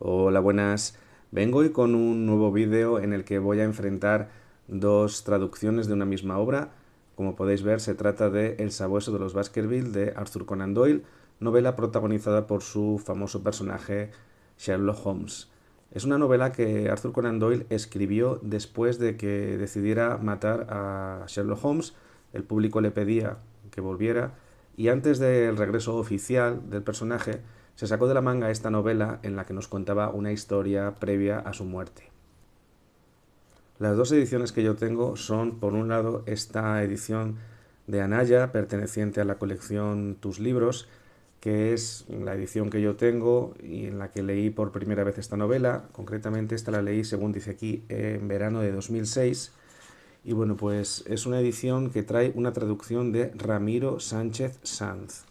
Hola, buenas. Vengo hoy con un nuevo vídeo en el que voy a enfrentar dos traducciones de una misma obra. Como podéis ver, se trata de El sabueso de los Baskerville de Arthur Conan Doyle, novela protagonizada por su famoso personaje Sherlock Holmes. Es una novela que Arthur Conan Doyle escribió después de que decidiera matar a Sherlock Holmes. El público le pedía que volviera y antes del regreso oficial del personaje se sacó de la manga esta novela en la que nos contaba una historia previa a su muerte. Las dos ediciones que yo tengo son, por un lado, esta edición de Anaya, perteneciente a la colección Tus Libros, que es la edición que yo tengo y en la que leí por primera vez esta novela. Concretamente, esta la leí, según dice aquí, en verano de 2006. Y bueno, pues es una edición que trae una traducción de Ramiro Sánchez Sanz.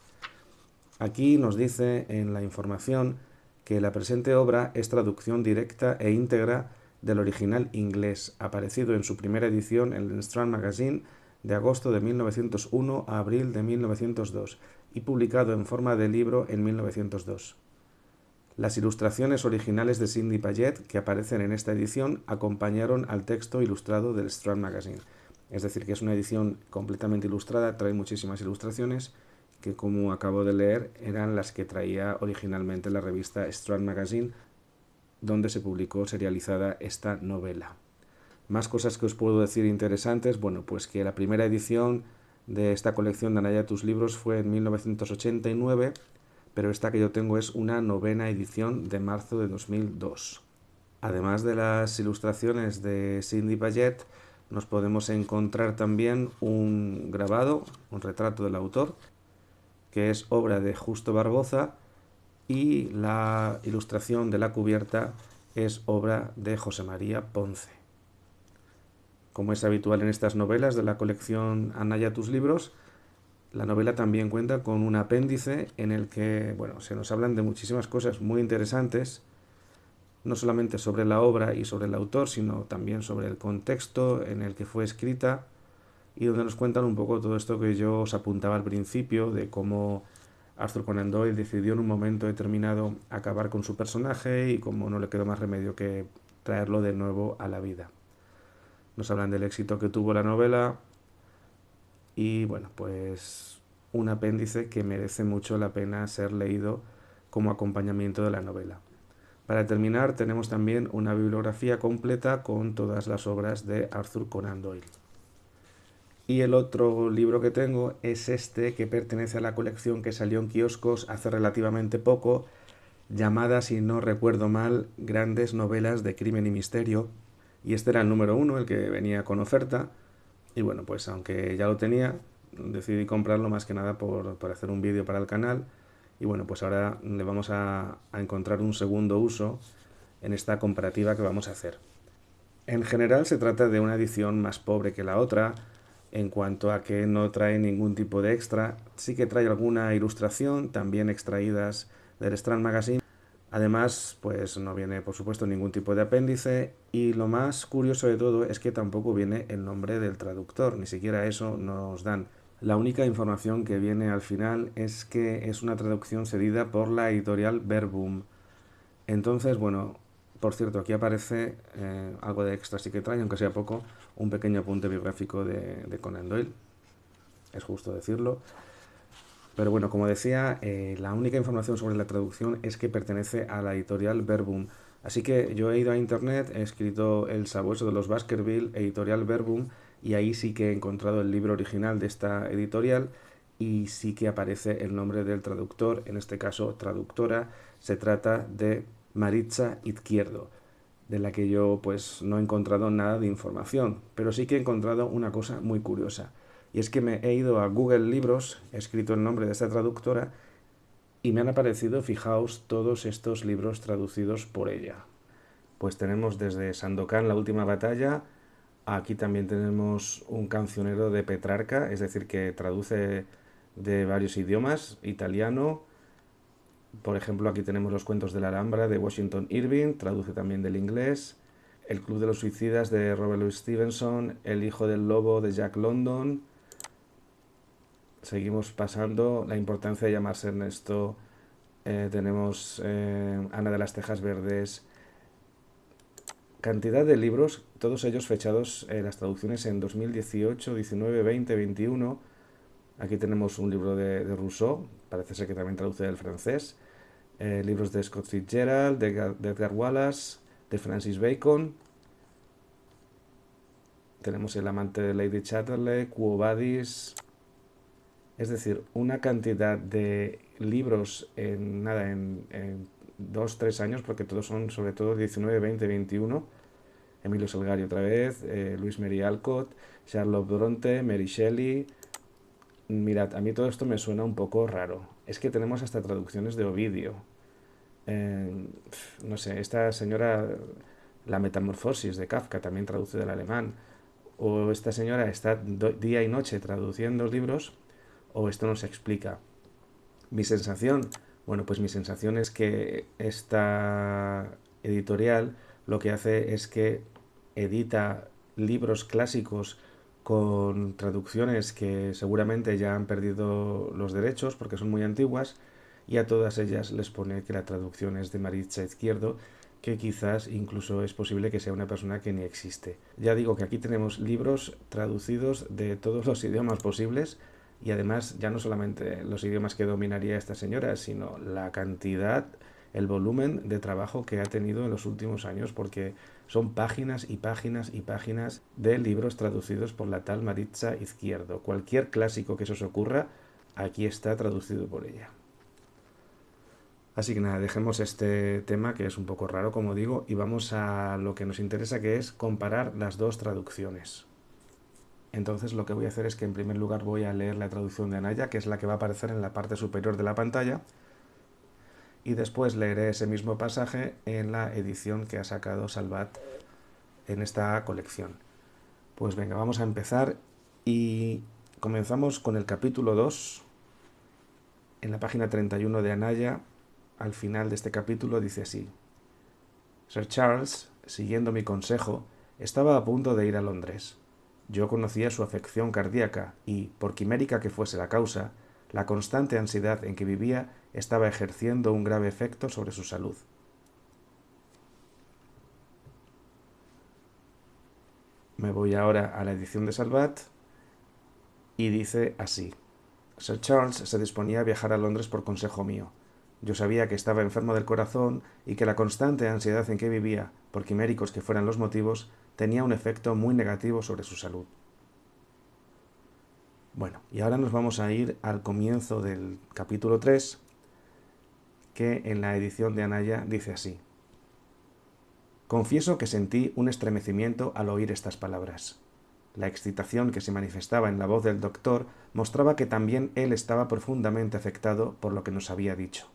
Aquí nos dice en la información que la presente obra es traducción directa e íntegra del original inglés, aparecido en su primera edición en el Strand Magazine de agosto de 1901 a abril de 1902 y publicado en forma de libro en 1902. Las ilustraciones originales de Sidney Paget que aparecen en esta edición acompañaron al texto ilustrado del Strand Magazine. Es decir, que es una edición completamente ilustrada, trae muchísimas ilustraciones que, como acabo de leer, eran las que traía originalmente la revista Strand Magazine, donde se publicó serializada esta novela. Más cosas que os puedo decir interesantes, bueno, pues que la primera edición de esta colección de Anaya Tus Libros fue en 1989, pero esta que yo tengo es una novena edición de marzo de 2002. Además de las ilustraciones de Sidney Paget, nos podemos encontrar también un grabado, un retrato del autor, que es obra de Justo Barboza, y la ilustración de la cubierta es obra de José María Ponce. Como es habitual en estas novelas de la colección Anaya Tus Libros, la novela también cuenta con un apéndice en el que, bueno, se nos hablan de muchísimas cosas muy interesantes, no solamente sobre la obra y sobre el autor, sino también sobre el contexto en el que fue escrita y donde nos cuentan un poco todo esto que yo os apuntaba al principio de cómo Arthur Conan Doyle decidió en un momento determinado acabar con su personaje y cómo no le quedó más remedio que traerlo de nuevo a la vida. Nos hablan del éxito que tuvo la novela y bueno, pues un apéndice que merece mucho la pena ser leído como acompañamiento de la novela. Para terminar, tenemos también una bibliografía completa con todas las obras de Arthur Conan Doyle. Y el otro libro que tengo es este, que pertenece a la colección que salió en kioscos hace relativamente poco, llamada, si no recuerdo mal, Grandes Novelas de Crimen y Misterio. Y este era el número uno, el que venía con oferta. Y bueno, pues aunque ya lo tenía, decidí comprarlo más que nada por hacer un vídeo para el canal. Y bueno, pues ahora le vamos a encontrar un segundo uso en esta comparativa que vamos a hacer. En general se trata de una edición más pobre que la otra, en cuanto a que no trae ningún tipo de extra. Sí que trae alguna ilustración, también extraídas del Strand Magazine. Además, pues no viene, por supuesto, ningún tipo de apéndice. Y lo más curioso de todo es que tampoco viene el nombre del traductor, ni siquiera eso nos dan. La única información que viene al final es que es una traducción cedida por la editorial Verbum. Entonces, bueno, por cierto, aquí aparece algo de extra, sí que trae, aunque sea poco, un pequeño apunte biográfico de Conan Doyle, es justo decirlo. Pero bueno, como decía, la única información sobre la traducción es que pertenece a la editorial Verbum. Así que yo he ido a internet, he escrito El sabueso de los Baskerville, editorial Verbum, y ahí sí que he encontrado el libro original de esta editorial y sí que aparece el nombre del traductor, en este caso traductora. Se trata de Maritza Izquierdo, de la que yo pues no he encontrado nada de información, pero sí que he encontrado una cosa muy curiosa. Y es que me he ido a Google Libros, he escrito el nombre de esta traductora y me han aparecido, fijaos, todos estos libros traducidos por ella. Pues tenemos desde Sandokan, la última batalla, aquí también tenemos un cancionero de Petrarca, es decir, que traduce de varios idiomas, italiano. Por ejemplo, aquí tenemos los cuentos de la Alhambra de Washington Irving, traduce también del inglés. El Club de los Suicidas de Robert Louis Stevenson, El Hijo del Lobo de Jack London. Seguimos pasando, La importancia de llamarse Ernesto tenemos Ana de las Tejas Verdes, cantidad de libros, todos ellos fechados, las traducciones en 2018, 19, 20, 21. Aquí tenemos un libro de Rousseau, parece ser que también traduce del francés, libros de Scott Fitzgerald, de Edgar Wallace, de Francis Bacon. Tenemos El amante de Lady Chatterley, Quo Vadis. Es decir, una cantidad de libros en 2, 3 años, porque todos son sobre todo 19, 20, 21. Emilio Salgari otra vez, Luis Mary Alcott, Charlotte Bronte, Mary Shelley. Mirad, a mí todo esto me suena un poco raro. Es que tenemos hasta traducciones de Ovidio. No sé, esta señora, La Metamorfosis de Kafka, también traduce del alemán. O esta señora está día y noche traduciendo libros, o esto no se explica. Mi sensación, bueno, pues mi sensación es que esta editorial lo que hace es que edita libros clásicos con traducciones que seguramente ya han perdido los derechos porque son muy antiguas, y a todas ellas les pone que la traducción es de Maritza Izquierdo, que quizás incluso es posible que sea una persona que ni existe. Ya digo que aquí tenemos libros traducidos de todos los idiomas posibles, y además ya no solamente los idiomas que dominaría esta señora, sino la cantidad, el volumen de trabajo que ha tenido en los últimos años, porque son páginas y páginas y páginas de libros traducidos por la tal Maritza Izquierdo. Cualquier clásico que se os ocurra, aquí está traducido por ella. Así que nada, dejemos este tema que es un poco raro, como digo, y vamos a lo que nos interesa, que es comparar las dos traducciones. Entonces lo que voy a hacer es que en primer lugar voy a leer la traducción de Anaya, que es la que va a aparecer en la parte superior de la pantalla, y después leeré ese mismo pasaje en la edición que ha sacado Salvat en esta colección. Pues venga, vamos a empezar y comenzamos con el capítulo 2. En la página 31 de Anaya, al final de este capítulo dice así: Sir Charles, siguiendo mi consejo, estaba a punto de ir a Londres. Yo conocía su afección cardíaca y, por quimérica que fuese la causa, la constante ansiedad en que vivía estaba ejerciendo un grave efecto sobre su salud. Me voy ahora a la edición de Salvat y dice así: Sir Charles se disponía a viajar a Londres por consejo mío. Yo sabía que estaba enfermo del corazón y que la constante ansiedad en que vivía, por quiméricos que fueran los motivos, tenía un efecto muy negativo sobre su salud. Bueno, y ahora nos vamos a ir al comienzo del capítulo 3, que en la edición de Anaya dice así: Confieso que sentí un estremecimiento al oír estas palabras. La excitación que se manifestaba en la voz del doctor mostraba que también él estaba profundamente afectado por lo que nos había dicho.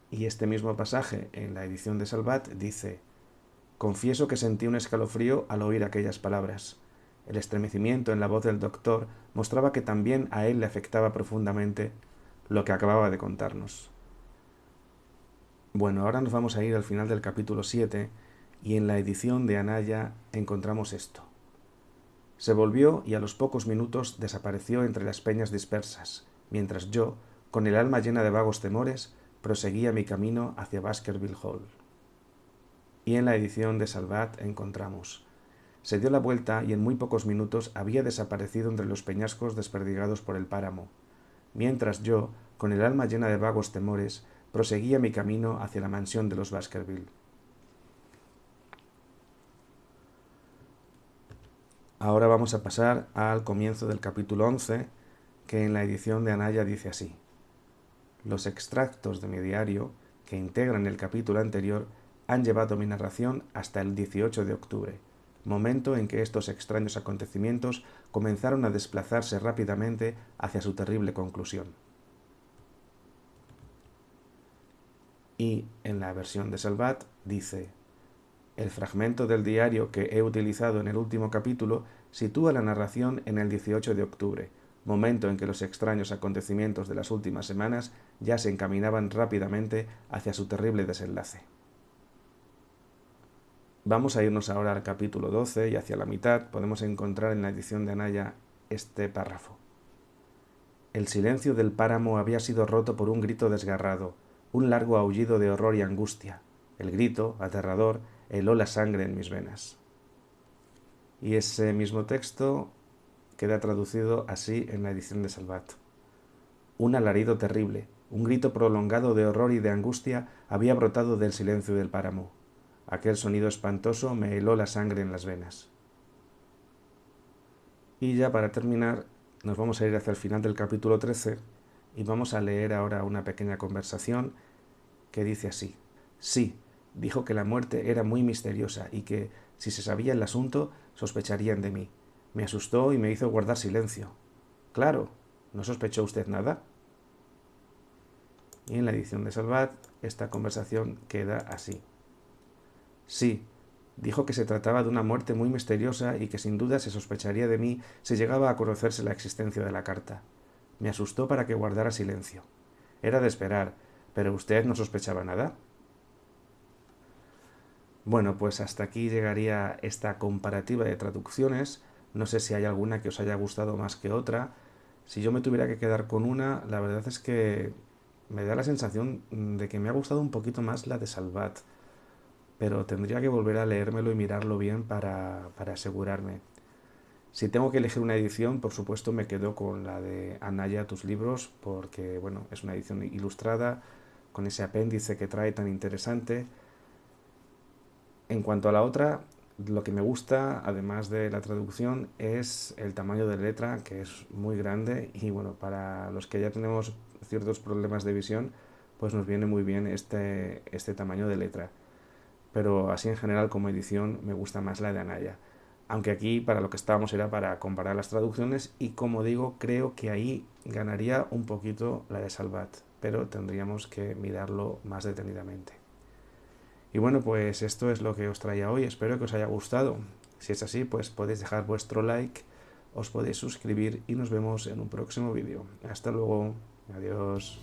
Y este mismo pasaje en la edición de Salvat dice: Confieso que sentí un escalofrío al oír aquellas palabras. El estremecimiento en la voz del doctor mostraba que también a él le afectaba profundamente lo que acababa de contarnos. Bueno, ahora nos vamos a ir al final del capítulo 7 y en la edición de Anaya encontramos esto. Se volvió y a los pocos minutos desapareció entre las peñas dispersas, mientras yo, con el alma llena de vagos temores, proseguía mi camino hacia Baskerville Hall. Y en la edición de Salvat encontramos: se dio la vuelta y en muy pocos minutos había desaparecido entre los peñascos desperdigados por el páramo, mientras yo, con el alma llena de vagos temores, proseguía mi camino hacia la mansión de los Baskerville. Ahora vamos a pasar al comienzo del capítulo 11, que en la edición de Anaya dice así: Los extractos de mi diario, que integran el capítulo anterior, han llevado mi narración hasta el 18 de octubre, momento en que estos extraños acontecimientos comenzaron a desplazarse rápidamente hacia su terrible conclusión. Y en la versión de Salvat dice: el fragmento del diario que he utilizado en el último capítulo sitúa la narración en el 18 de octubre, momento en que los extraños acontecimientos de las últimas semanas ya se encaminaban rápidamente hacia su terrible desenlace. Vamos a irnos ahora al capítulo 12 y hacia la mitad podemos encontrar en la edición de Anaya este párrafo. El silencio del páramo había sido roto por un grito desgarrado, un largo aullido de horror y angustia. El grito, aterrador, heló la sangre en mis venas. Y ese mismo texto queda traducido así en la edición de Salvat. Un alarido terrible, un grito prolongado de horror y de angustia había brotado del silencio del páramo. Aquel sonido espantoso me heló la sangre en las venas. Y ya para terminar, nos vamos a ir hacia el final del capítulo 13 y vamos a leer ahora una pequeña conversación que dice así. Sí, dijo que la muerte era muy misteriosa y que, si se sabía el asunto, sospecharían de mí. Me asustó y me hizo guardar silencio. Claro, ¿no sospechó usted nada? Y en la edición de Salvat, esta conversación queda así. Sí, dijo que se trataba de una muerte muy misteriosa y que sin duda se sospecharía de mí si llegaba a conocerse la existencia de la carta. Me asustó para que guardara silencio. Era de esperar, pero usted no sospechaba nada. Bueno, pues hasta aquí llegaría esta comparativa de traducciones. No sé si hay alguna que os haya gustado más que otra. Si yo me tuviera que quedar con una, la verdad es que me da la sensación de que me ha gustado un poquito más la de Salvat, pero tendría que volver a leérmelo y mirarlo bien para asegurarme. Si tengo que elegir una edición, por supuesto me quedo con la de Anaya, tus libros, porque bueno, es una edición ilustrada, con ese apéndice que trae tan interesante. En cuanto a la otra, lo que me gusta, además de la traducción, es el tamaño de letra, que es muy grande y bueno, para los que ya tenemos ciertos problemas de visión, pues nos viene muy bien este tamaño de letra. Pero así en general como edición me gusta más la de Anaya. Aunque aquí para lo que estábamos era para comparar las traducciones y como digo, creo que ahí ganaría un poquito la de Salvat, pero tendríamos que mirarlo más detenidamente. Y bueno, pues esto es lo que os traía hoy, espero que os haya gustado. Si es así, pues podéis dejar vuestro like, os podéis suscribir y nos vemos en un próximo vídeo. Hasta luego, adiós.